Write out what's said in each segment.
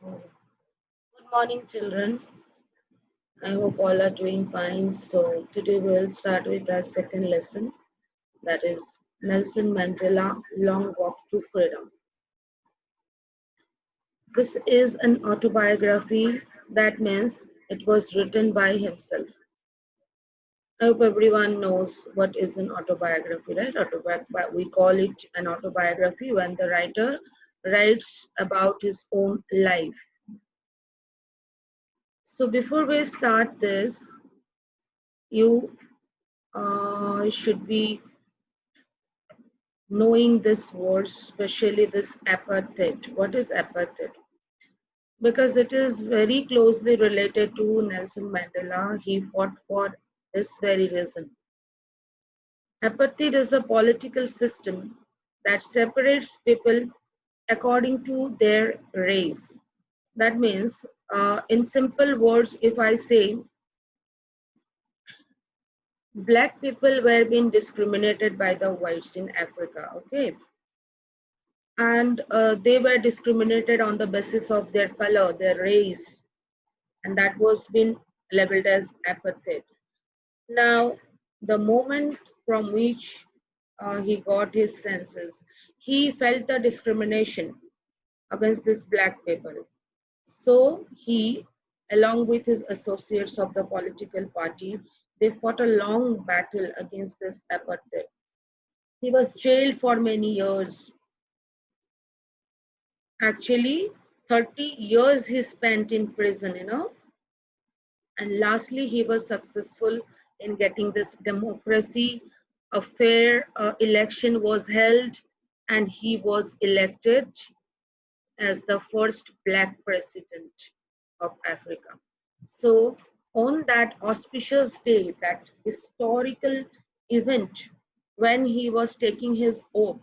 Good morning, children. I hope all are doing fine. So, today we'll start with our second lesson, that is Nelson Mandela Long Walk to Freedom. This is an autobiography, that means it was written by himself. I hope everyone knows what is an autobiography, right? We call it an autobiography when the writer writes about his own life. So, before we start this, you should be knowing this word, especially this apartheid. What is apartheid? Because it is very closely related to Nelson Mandela. He fought for this very reason. Apartheid is a political system that separates people according to their race. That means, in simple words, if I say black people were being discriminated by the whites in Africa, okay? And they were discriminated on the basis of their color, their race, and that was been labeled as apartheid. Now, the moment from which he got his senses, he felt the discrimination against this black people. So he, along with his associates of the political party, they fought a long battle against this apartheid. He was jailed for many years. Actually, 30 years he spent in prison, and lastly he was successful in getting this democracy. A fair election was held and he was elected as the first black president of Africa. So on that auspicious day, that historical event, when he was taking his oath,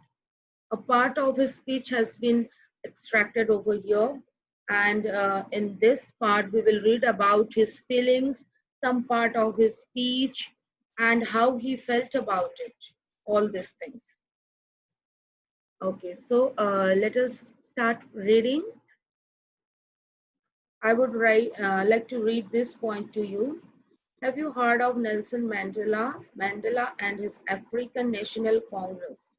a part of his speech has been extracted over here, and in this part we will read about his feelings, some part of his speech, and how he felt about it, all these things. Okay, so let us start reading. I would like to read this point to you. Have you heard of Nelson Mandela? Mandela and his African National Congress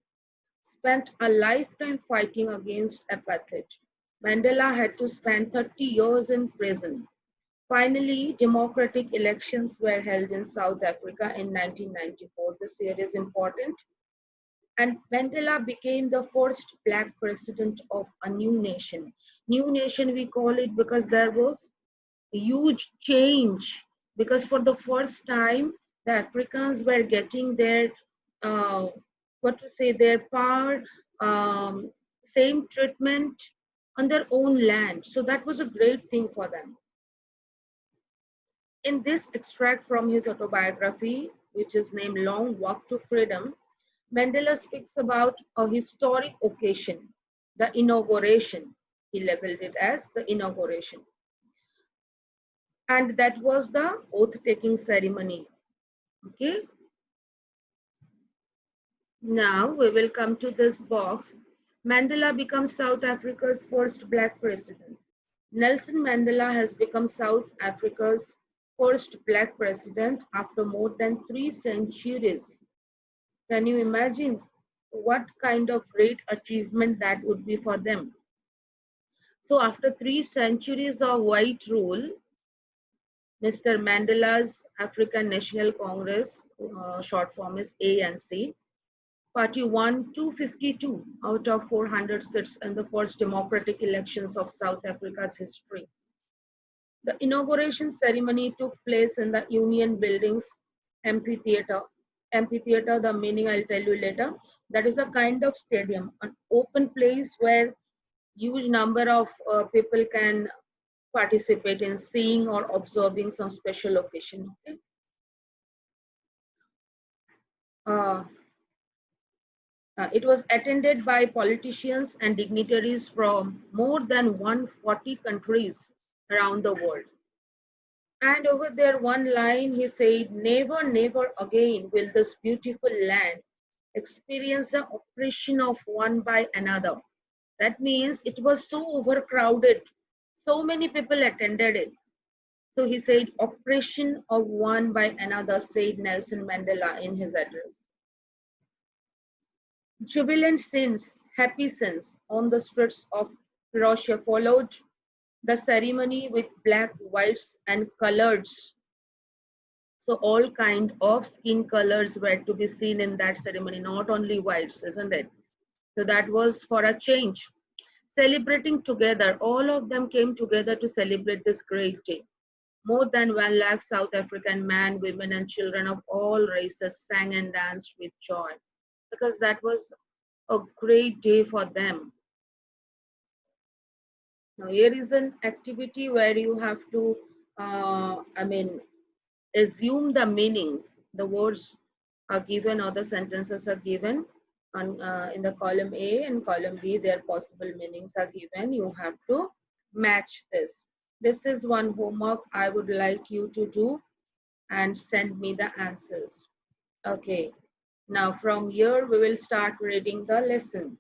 spent a lifetime fighting against apartheid. Mandela had to spend 30 years in prison. Finally, democratic elections were held in South Africa in 1994. This year is important. And Mandela became the first black president of a new nation. New nation we call it because there was a huge change. Because for the first time, the Africans were getting their uh, their power, same treatment on their own land. So that was a great thing for them. In this extract from his autobiography, which is named Long Walk to Freedom, Mandela speaks about a historic occasion, the inauguration. He labeled it as the inauguration. And that was the oath-taking ceremony. Okay. Now we will come to this box. Mandela becomes South Africa's first black president. Nelson Mandela has become South Africa's first black president after more than 3 centuries. Can you imagine what kind of great achievement that would be for them? So after 3 centuries of white rule, Mr. Mandela's African National Congress, short form is ANC, Party won 252 out of 400 seats in the first democratic elections of South Africa's history. The inauguration ceremony took place in the Union Buildings amphitheater. Amphitheater, the meaning I'll tell you later. That is a kind of stadium, an open place where huge number of people can participate in seeing or observing some special occasion. Okay? It was attended by politicians and dignitaries from more than 140 countries around the world. And over there, one line he said, "Never, never again will this beautiful land experience the oppression of one by another." That means it was so overcrowded. So many people attended it. So he said, oppression of one by another, said Nelson Mandela in his address. Jubilant scenes, happy scenes on the streets of Russia followed the ceremony with black, whites, and colors. So all kind of skin colors were to be seen in that ceremony, not only whites, isn't it? So that was for a change. Celebrating together, all of them came together to celebrate this great day. More than 1 lakh South African men, women, and children of all races sang and danced with joy because that was a great day for them. Now, here is an activity where you have to, assume the meanings. The words are given or the sentences are given on, in the column A and column B. Their possible meanings are given. You have to match this. This is one homework I would like you to do and send me the answers. Okay. Now from here we will start reading the lesson.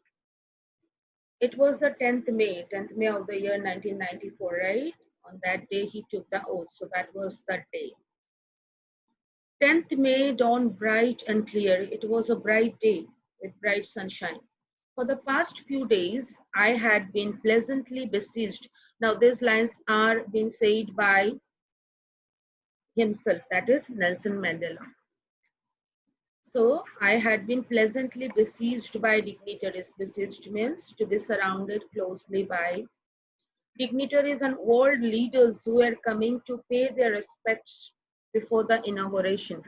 It was the 10th May of the year 1994, right? On that day he took the oath. So that was that day. 10th May dawned bright and clear. It was a bright day with bright sunshine. For the past few days, I had been pleasantly besieged. Now these lines are being said by himself, that is Nelson Mandela. So I had been pleasantly besieged by dignitaries. Besieged means to be surrounded closely by dignitaries and world leaders who were coming to pay their respects before the inauguration.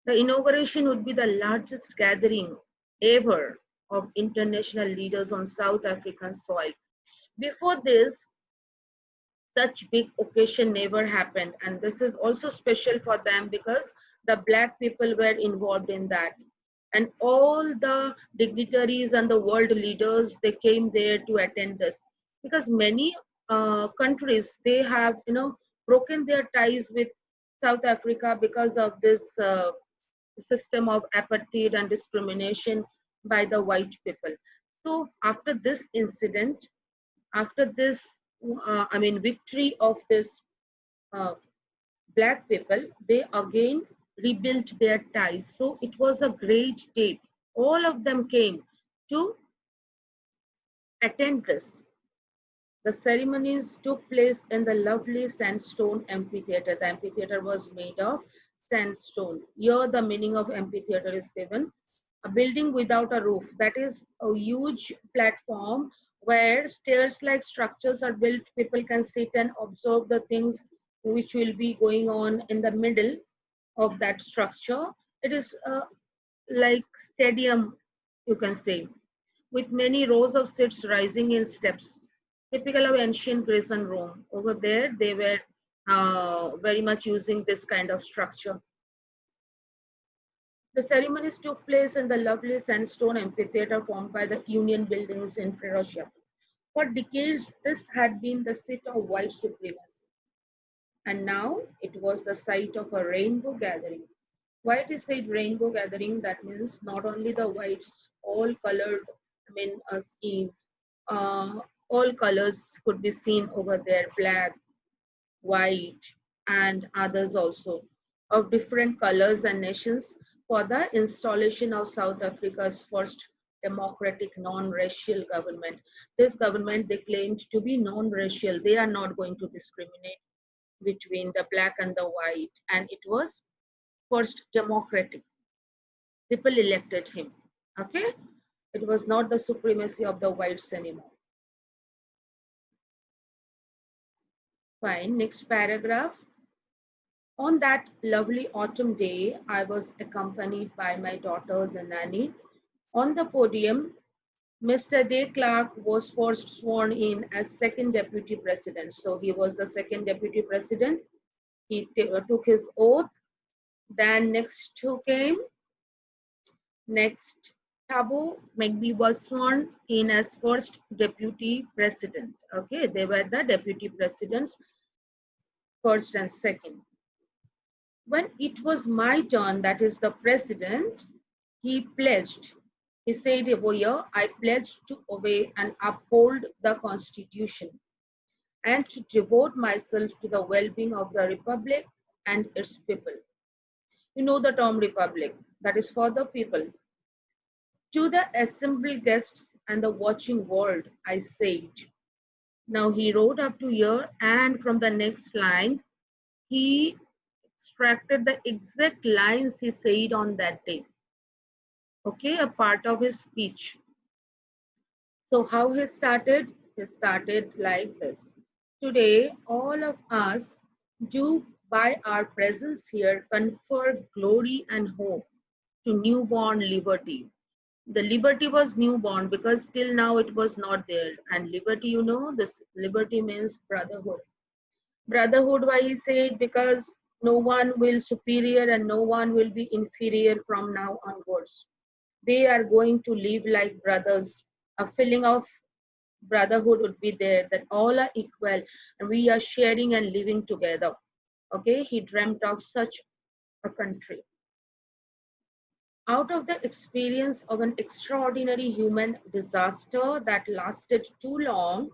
The inauguration would be the largest gathering ever of international leaders on South African soil. Before this, such big occasion never happened, and this is also special for them because the black people were involved in that, and all the dignitaries and the world leaders, they came there to attend this because many countries, they have broken their ties with South Africa because of this system of apartheid and discrimination by the white people. So after this incident, after this victory of this uh, black people, they again rebuilt their ties. So it was a great day. All of them came to attend this. The ceremonies took place in the lovely sandstone amphitheater. The amphitheater was made of sandstone. Here the meaning of amphitheater is given. A building without a roof. That is a huge platform where stairs-like structures are built. People can sit and observe the things which will be going on in the middle of that structure. It is like stadium, you can say, with many rows of seats rising in steps, typical of ancient Greece and Rome. Over there, they were very much using this kind of structure. The ceremonies took place in the lovely sandstone amphitheater formed by the Union buildings in Russia. For decades, this had been the seat of white supremacy. And now it was the site of a rainbow gathering. Why it is said rainbow gathering? That means not only the whites, all colored, skins, all colors could be seen over there, black, white, and others also, of different colors and nations, for the installation of South Africa's first democratic non-racial government. This government, they claimed to be non-racial. They are not going to discriminate between the black and the white. And it was first democratic. People elected him. Okay? It was not the supremacy of the whites anymore. Fine. Next paragraph. On that lovely autumn day, I was accompanied by my daughters and nanny. On the podium, Mr. De Klerk was first sworn in as second deputy president. So he was the second deputy president. He took his oath. Then next who came? Next, Thabo Mbeki was sworn in as first deputy president. Okay, they were the deputy presidents, first and second. When it was my turn, that is the president, he pledged. He said, over here, I pledge to obey and uphold the constitution and to devote myself to the well-being of the Republic and its people. You know the term Republic, that is for the people. To the assembled guests and the watching world, I said. Now he wrote up to here, and from the next line, he extracted the exact lines he said on that day. Okay, a part of his speech. So how he started? He started like this. Today, all of us do by our presence here confer glory and hope to newborn liberty. The liberty was newborn because till now it was not there. And liberty, you know, this liberty means brotherhood. Brotherhood, why he said? Because no one will superior and no one will be inferior from now onwards. They are going to live like brothers. A feeling of brotherhood would be there, that all are equal and we are sharing and living together. Okay, he dreamt of such a country. Out of the experience of an extraordinary human disaster that lasted too long,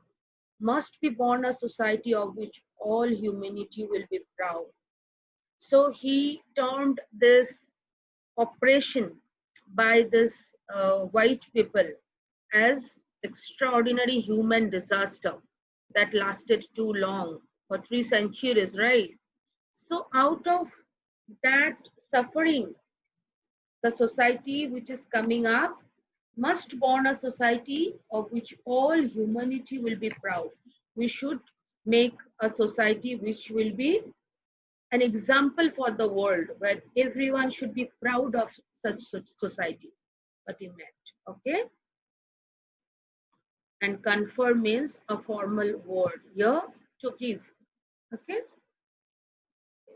must be born a society of which all humanity will be proud. So he termed this operation by this white people as extraordinary human disaster that lasted too long for 3 centuries, right? So out of that suffering, the society which is coming up must born a society of which all humanity will be proud. We should make a society which will be an example for the world, where everyone should be proud of such society. What he meant, okay? And confer means a formal word here, to give. Okay,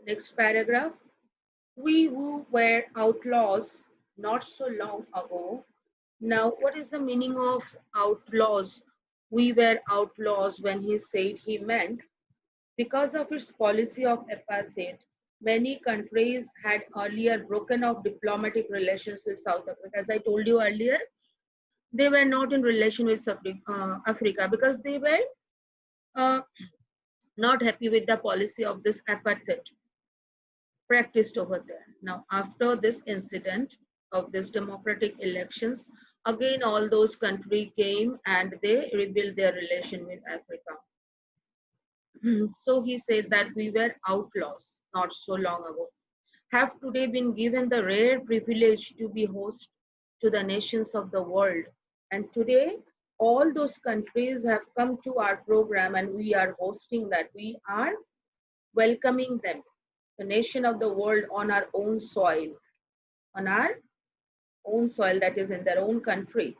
next paragraph. We who were outlaws not so long ago. Now, what is the meaning of outlaws? We were outlaws when he said, he meant because of its policy of apartheid, many countries had earlier broken off diplomatic relations with South Africa. As I told you earlier, they were not in relation with Africa because they were uh, not happy with the policy of this apartheid practiced over there. Now, after this incident of this democratic elections, again all those countries came and they rebuilt their relation with Africa. So he said that we were outlaws not so long ago, have today been given the rare privilege to be host to the nations of the world. And today, all those countries have come to our program and we are hosting that. We are welcoming them, the nation of the world, on our own soil, that is in their own country.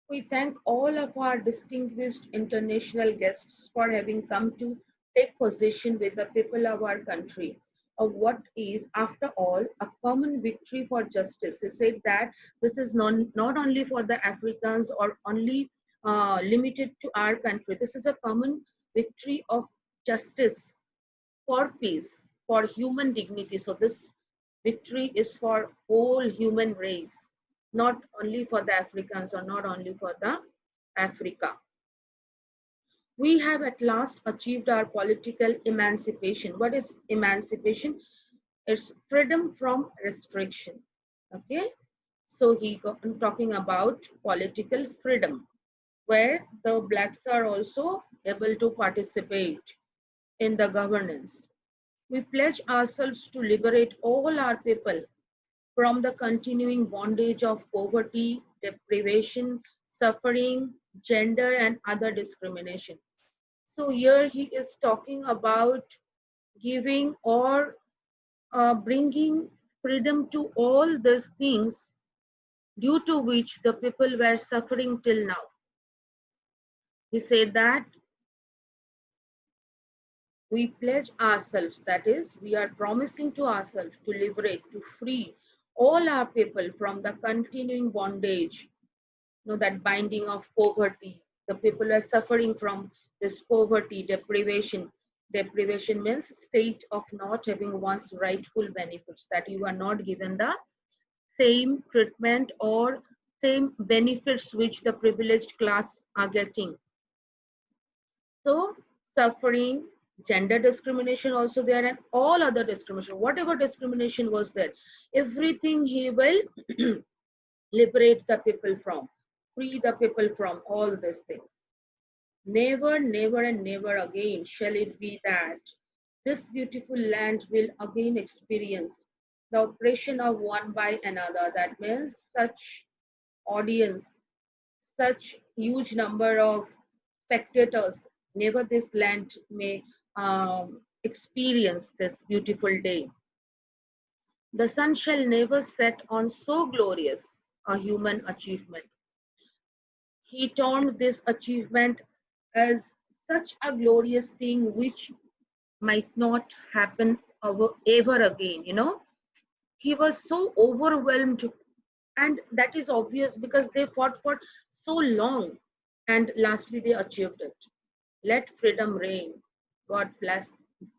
We thank all of our distinguished international guests for having come to take possession with the people of our country of what is, after all, a common victory for justice. He said that this is not only for the Africans or only limited to our country. This is a common victory of justice, for peace, for human dignity. So this victory is for whole human race, not only for the Africans or not only for the Africa. We have at last achieved our political emancipation. What is emancipation? It's freedom from restriction. Okay, so he got talking about political freedom, where the blacks are also able to participate in the governance. We pledge ourselves to liberate all our people from the continuing bondage of poverty, deprivation, suffering, gender, and other discrimination. So here he is talking about giving or bringing freedom to all these things due to which the people were suffering till now. He said that we pledge ourselves, that is, we are promising to ourselves to liberate, to free all our people from the continuing bondage, that binding of poverty. The people are suffering from this poverty, deprivation. Deprivation means state of not having one's rightful benefits, that you are not given the same treatment or same benefits which the privileged class are getting. So suffering, gender discrimination also there, and all other discrimination, whatever discrimination was there, everything he will liberate the people from, free the people from all these things. Never, never, and never again shall it be that this beautiful land will again experience the oppression of one by another. That means such audience, such huge number of spectators, never this land may experience this beautiful day. The sun shall never set on so glorious a human achievement. He termed this achievement as such a glorious thing which might not happen ever again, you know. He was so overwhelmed, and that is obvious because they fought for so long, and lastly they achieved it. Let freedom reign. God bless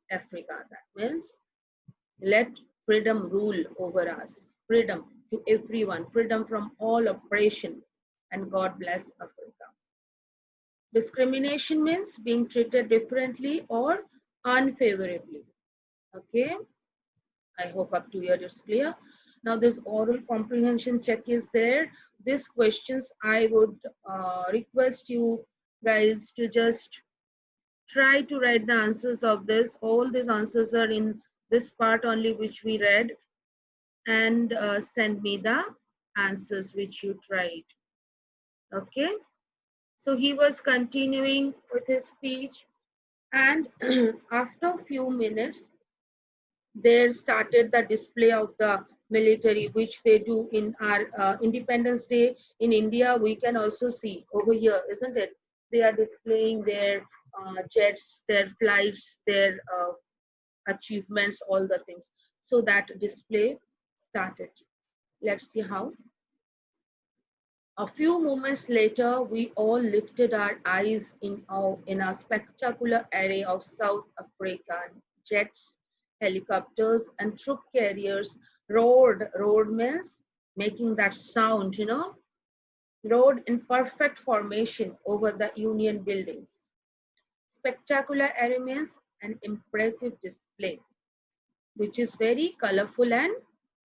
Africa. That means let freedom rule over us. Freedom to everyone, freedom from all oppression, and God bless Africa. Discrimination means being treated differently or unfavorably. Okay, I hope up to here it's clear. Now this oral comprehension check is there. These questions I would request you guys to just try to write the answers of this. All these answers are in this part only which we read, and send me the answers which you tried. Okay, so he was continuing with his speech, and after a few minutes there started the display of the military, which they do in our Independence Day in India. We can also see over here, isn't it? They are displaying their jets, their flights, their achievements, all the things. So that display started. Let's see how. A few moments later, we all lifted our eyes in awe in a spectacular array of South African jets, helicopters, and troop carriers roared means making that sound, you know, roared in perfect formation over the Union buildings. Spectacular array means an impressive display, which is very colorful and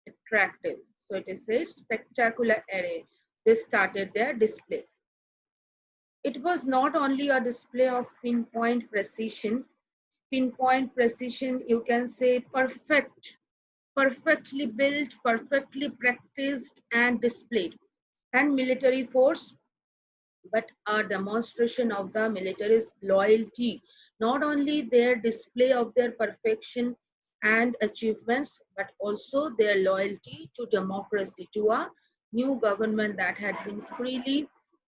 attractive. So it is a spectacular array. They started their display. It was not only a display of pinpoint precision, you can say perfectly built, perfectly practiced and displayed, and military force, but a demonstration of the military's loyalty, not only their display of their perfection and achievements, but also their loyalty to democracy, to a new government that had been freely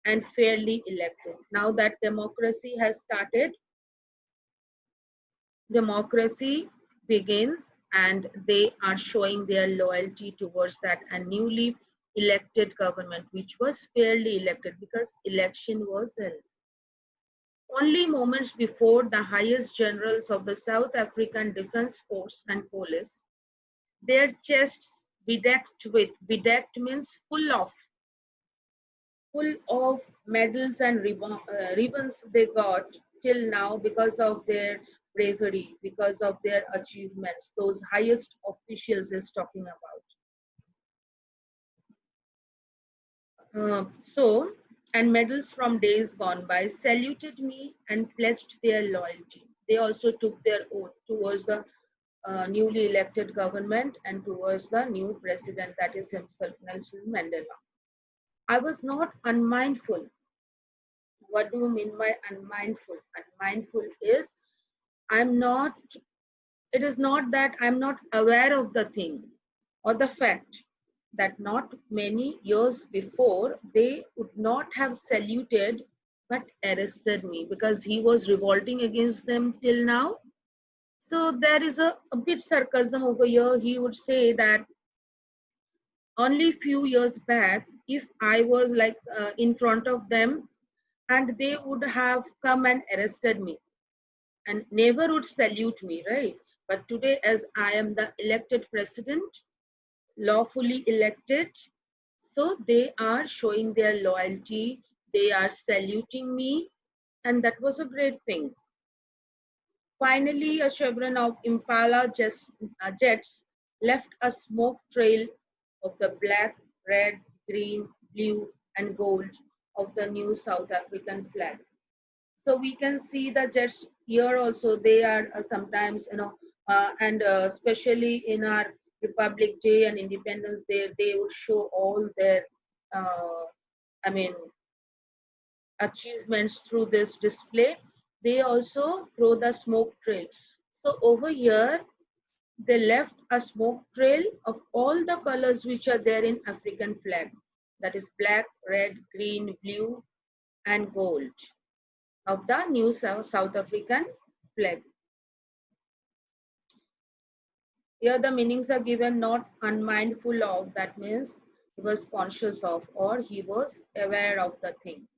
and fairly elected. Now that democracy has started, democracy begins, and they are showing their loyalty towards that and newly elected government, which was fairly elected because election was held. Only moments before, the highest generals of the South African Defence Force and Police, their chests bedecked means full of medals and ribbons they got till now because of their bravery, because of their achievements. Those highest officials is talking about. And medals from days gone by saluted me and pledged their loyalty. They also took their oath towards the newly elected government and towards the new president, that is himself, Nelson Mandela. I was not unmindful. What do you mean by unmindful? Unmindful is I'm not, it is not that I'm not aware of the thing or the fact that not many years before they would not have saluted but arrested me because he was revolting against them till now. So there is a bit sarcasm over here. He would say that only few years back, if I was like in front of them, and they would have come and arrested me and never would salute me, right? But today, as I am the elected president, lawfully elected, so they are showing their loyalty, they are saluting me, and that was a great thing. Finally, a chevron of Impala jets left a smoke trail of the black, red, green, blue, and gold of the new South African flag. So we can see the jets here also. They are sometimes, and especially in our Republic Day and Independence Day, they would show all their, uh, I mean, achievements through this display. They also throw the smoke trail. So over here, they left a smoke trail of all the colors which are there in African flag. That is black, red, green, blue, and gold of the new South African flag. Here the meanings are given, not unmindful of, that means he was conscious of or he was aware of the thing.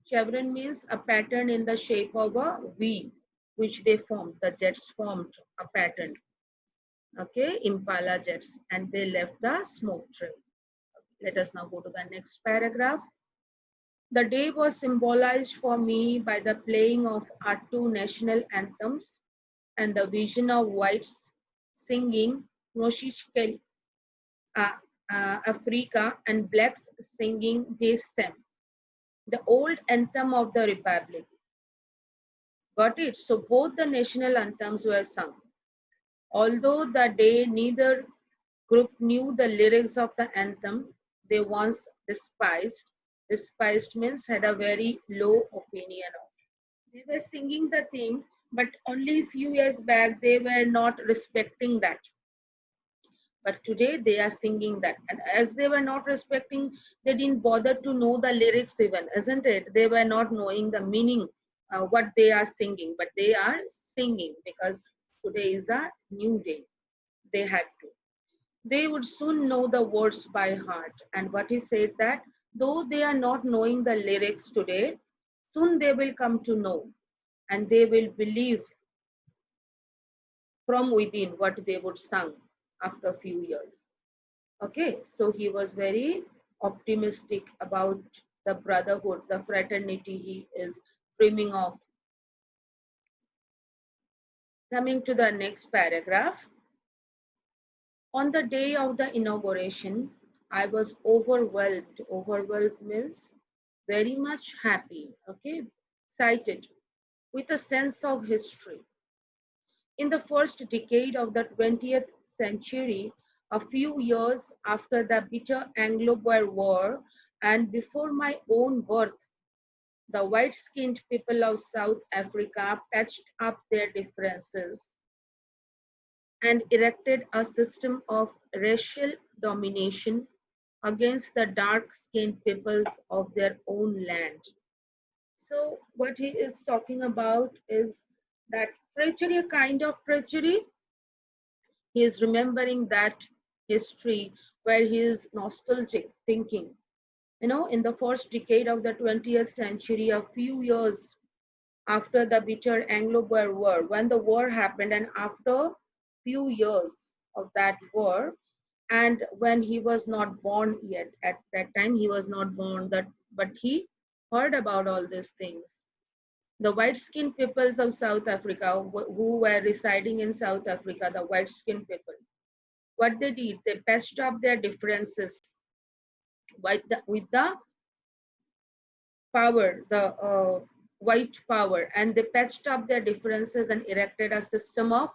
Chevron means a pattern in the shape of a V, which they formed, the jets formed a pattern. Okay, Impala jets, and they left the smoke trail. Let us now go to the next paragraph. The day was symbolized for me by the playing of our two national anthems and the vision of whites singing Noshishkel Africa and blacks singing JSTEM, the old anthem of the Republic. Got it? So both the national anthems were sung. Although that day neither group knew the lyrics of the anthem they once despised. Despised means had a very low opinion of. They were singing the thing, but only a few years back they were not respecting that. But today they are singing that. And as they were not respecting, they didn't bother to know the lyrics even, isn't it? They were not knowing the meaning, what they are singing, but they are singing because today is a new day. They had to. They would soon know the words by heart. And what he said that though they are not knowing the lyrics today, soon they will come to know and they will believe from within what they would sing after a few years. Okay, so he was very optimistic about the brotherhood, the fraternity he is dreaming of. Coming to the next paragraph. On the day of the inauguration, I was overwhelmed. Overwhelmed means very much happy, okay, excited, with a sense of history. In the first decade of the 20th century, a few years after the bitter Anglo-Boer War and before my own birth, the white-skinned people of South Africa patched up their differences and erected a system of racial domination against the dark-skinned peoples of their own land. So what he is talking about is that treachery, a kind of treachery. He is remembering that history where he is nostalgic thinking. You know, in the first decade of the 20th century, a few years after the bitter Anglo-Boer War, when the war happened, and after few years of that war, and when he was not born yet, at that time he was not born, that but he heard about all these things. The white-skinned peoples of South Africa who were residing in South Africa, the white-skinned people, what they did, they patched up their differences with the power, the white power, and they patched up their differences and erected a system of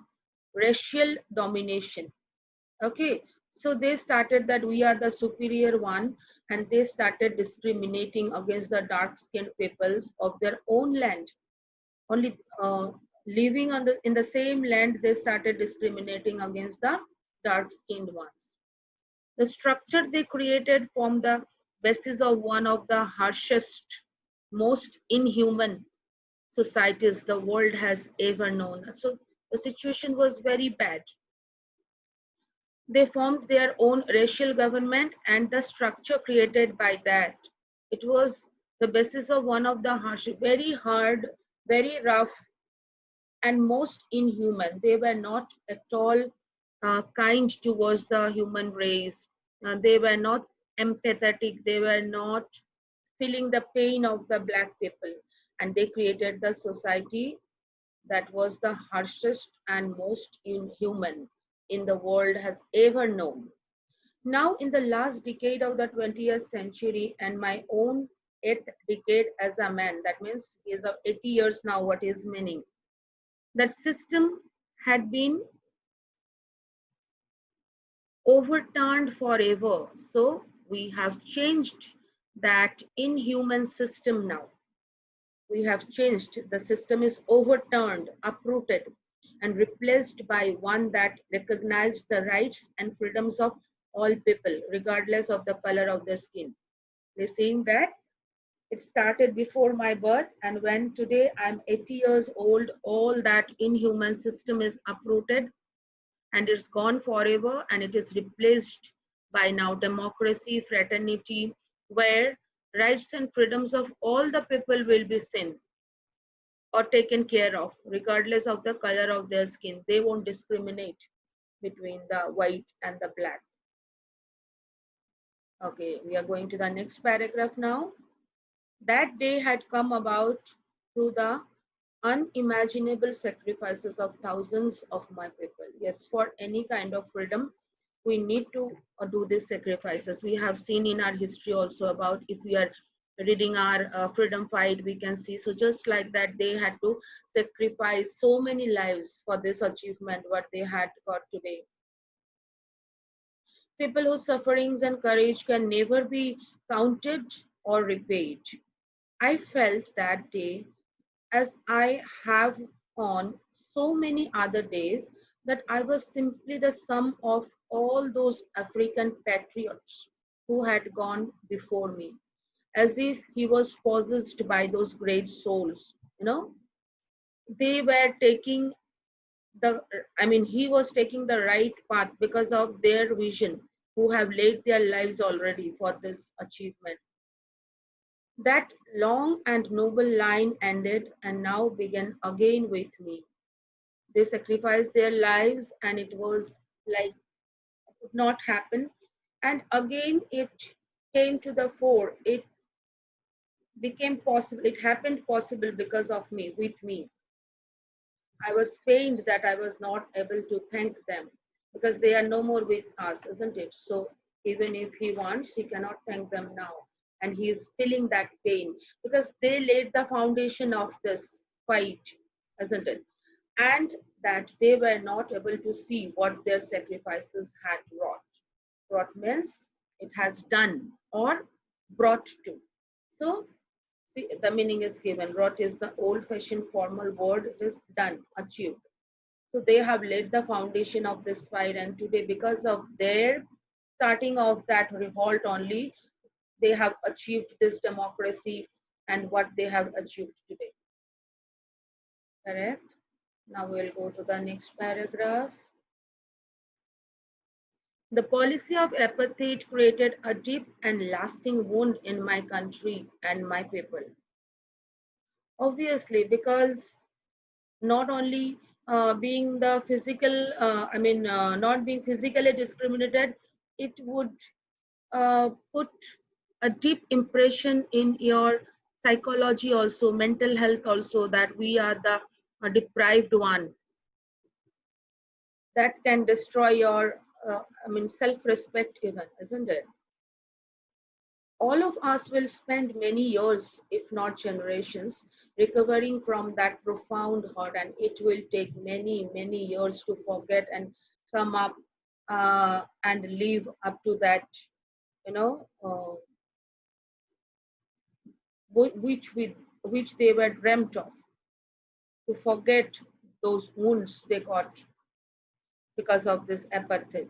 racial domination. Okay, so they started that we are the superior one, and they started discriminating against the dark-skinned peoples of their own land. Only living on in the same land, they started discriminating against the dark-skinned ones. The structure they created formed the basis of one of the harshest, most inhuman societies the world has ever known. So the situation was very bad. They formed their own racial government, and the structure created by that, it was the basis of one of the harsh, very hard, very rough, and most inhuman. They were not at all kind towards the human race. They were not empathetic. They were not feeling the pain of the black people. And they created the society that was the harshest and most inhuman in the world has ever known. Now, in the last decade of the 20th century and my own eighth decade as a man, that means he is of 80 years now, what is meaning? That system had been overturned forever. So we have changed that inhuman system now. We have changed. The system is overturned, uprooted, and replaced by one that recognized the rights and freedoms of all people, regardless of the color of their skin. They're saying that it started before my birth, and when today I'm 80 years old, all that inhuman system is uprooted and it's gone forever, and it is replaced by now democracy, fraternity, where rights and freedoms of all the people will be seen or taken care of, regardless of the color of their skin. They won't discriminate between the white and the black. Okay, we are going to the next paragraph now. That day had come about through the unimaginable sacrifices of thousands of my people. Yes, for any kind of freedom, we need to do these sacrifices. We have seen in our history also about, if we are reading our freedom fight, we can see. So just like that, they had to sacrifice so many lives for this achievement, what they had got today. People whose sufferings and courage can never be counted or repaid. I felt that day, as I have on so many other days, that I was simply the sum of all those African patriots who had gone before me, as if he was possessed by those great souls. You know, they were taking the, I mean, he was taking the right path because of their vision, who have laid their lives already for this achievement. That long and noble line ended and now began again with me. They sacrificed their lives and it was like it could not happen. And again it came to the fore. It became possible. It happened possible because of me, with me. I was pained that I was not able to thank them because they are no more with us, isn't it? So even if he wants, he cannot thank them now. And he is feeling that pain because they laid the foundation of this fight, isn't it? And that they were not able to see what their sacrifices had wrought. Wrought means it has done or brought to. So see, the meaning is given. Wrought is the old-fashioned formal word. It is done, achieved. So they have laid the foundation of this fight, and today, because of their starting of that revolt only, they have achieved this democracy and what they have achieved today. Correct? Now we'll go to the next paragraph. The policy of apartheid created a deep and lasting wound in my country and my people. Obviously, because not only being the physical, not being physically discriminated, it would put a deep impression in your psychology also, mental health also, that we are the deprived one. That can destroy your, self-respect even, isn't it? All of us will spend many years, if not generations, recovering from that profound hurt, and it will take many, many years to forget and come up and live up to that, you know, which they were dreamt of, to forget those wounds they got because of this apartheid.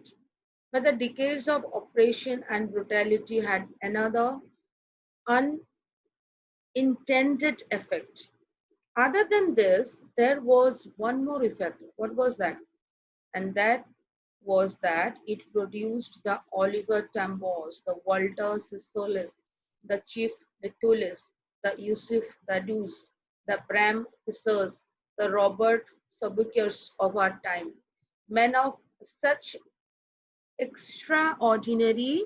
But the decades of oppression and brutality had another unintended effect. Other than this, there was one more effect. What was that? And that was that it produced the Oliver Tambors, the Walter Sissolis, the Chief Vitulis, the Yusuf Dadus, the Bram Fissers, the Robert Sobukers of our time. Men of such extraordinary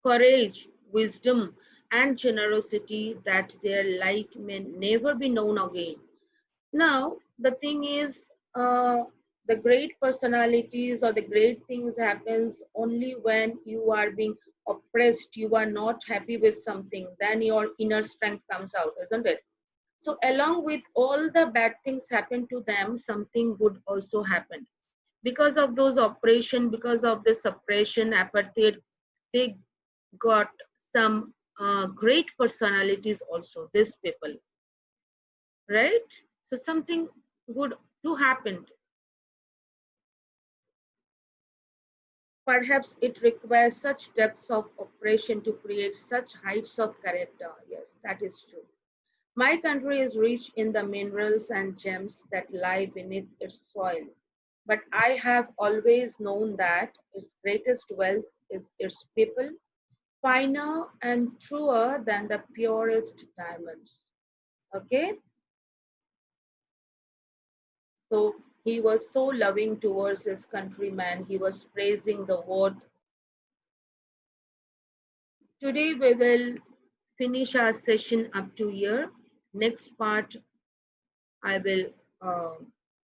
courage, wisdom, and generosity that their like may never be known again. Now, the thing is, the great personalities or the great things happens only when you are being oppressed, you are not happy with something, then your inner strength comes out, isn't it? So along with all the bad things happen to them, something good also happened. Because of those oppression, because of the suppression, apartheid, they got some great personalities also, these people, right? So something good to happen. Perhaps it requires such depths of oppression to create such heights of character. Yes, that is true. My country is rich in the minerals and gems that lie beneath its soil. But I have always known that its greatest wealth is its people, finer and truer than the purest diamonds. Okay? So he was so loving towards his countrymen. He was praising the word. Today we will finish our session up to here. Next part I will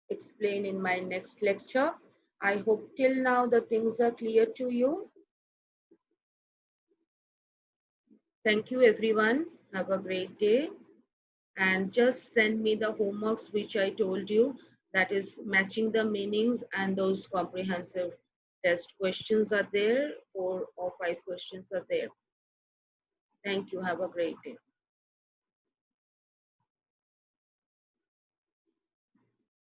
explain in my next lecture. I hope till now the things are clear to you. Thank you everyone. Have a great day. And just send me the homeworks which I told you, that is matching the meanings, and those comprehensive test questions are there, 4 or 5 questions are there. Thank you. Have a great day.